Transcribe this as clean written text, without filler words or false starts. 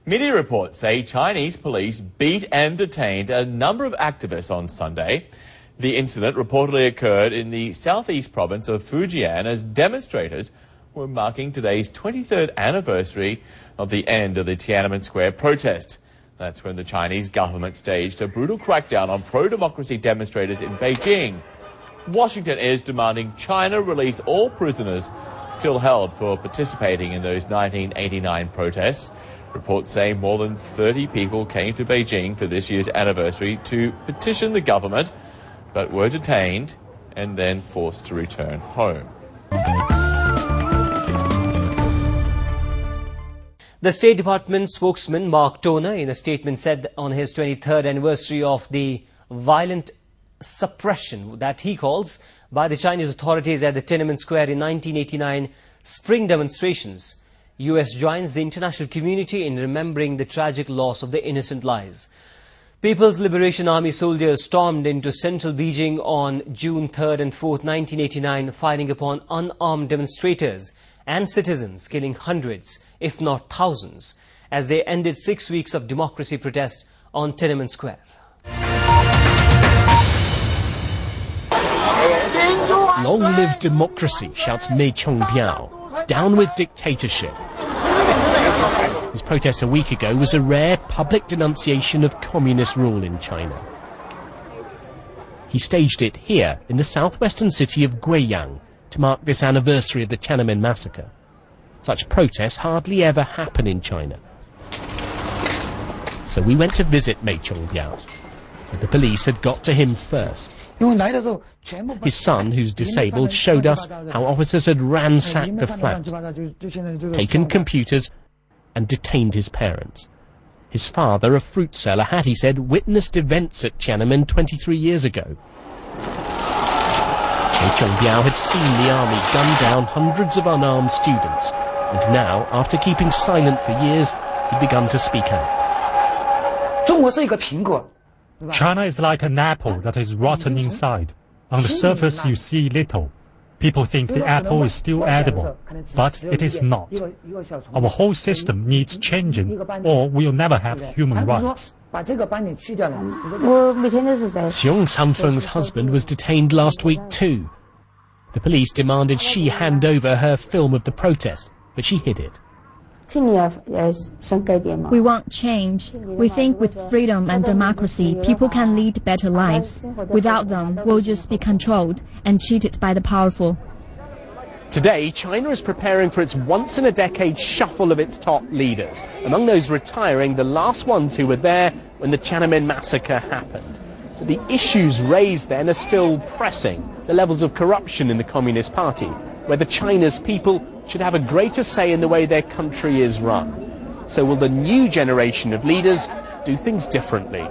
Media reports say Chinese police beat and detained a number of activists on Sunday. The incident reportedly occurred in the southeast province of Fujian as demonstrators were marking today's 23rd anniversary of the end of the Tiananmen Square protest. That's when the Chinese government staged a brutal crackdown on pro-democracy demonstrators in Beijing. Washington is demanding China release all prisoners still held for participating in those 1989 protests. Reports say more than 30 people came to Beijing for this year's anniversary to petition the government, but were detained and then forced to return home. The State Department spokesman Mark Toner, in a statement, said on his 23rd anniversary of the violent suppression that he calls by the Chinese authorities at the Tiananmen Square in 1989 spring demonstrations, US joins the international community in remembering the tragic loss of the innocent lives. People's Liberation Army soldiers stormed into central Beijing on June 3rd and 4th, 1989, firing upon unarmed demonstrators and citizens, killing hundreds, if not thousands, as they ended 6 weeks of democracy protest on Tiananmen Square. Long live democracy, shouts Mei Chongbiao. Down with dictatorship. His protest a week ago was a rare public denunciation of communist rule in China. He staged it here in the southwestern city of Guiyang to mark this anniversary of the Tiananmen massacre. Such protests hardly ever happen in China. So we went to visit Mei Chongbiao, but the police had got to him first. His son, who's disabled, showed us how officers had ransacked the flat, taken computers and detained his parents. His father, a fruit seller, had, he said, witnessed events at Tiananmen 23 years ago. Mei Chongbiao had seen the army gun down hundreds of unarmed students, and now, after keeping silent for years, he'd begun to speak out. China is like an apple that is rotten inside. On the surface you see little. People think the apple is still edible, but it is not. Our whole system needs changing, or we'll never have human rights. Xiong Sanfeng's husband was detained last week too. The police demanded she hand over her film of the protest, but she hid it. We want change. We think with freedom and democracy, people can lead better lives. Without them, we'll just be controlled and cheated by the powerful. Today, China is preparing for its once-in-a-decade shuffle of its top leaders. Among those retiring, the last ones who were there when the Tiananmen massacre happened. But the issues raised then are still pressing. The levels of corruption in the Communist Party, whether China's people should have a greater say in the way their country is run. So will the new generation of leaders do things differently?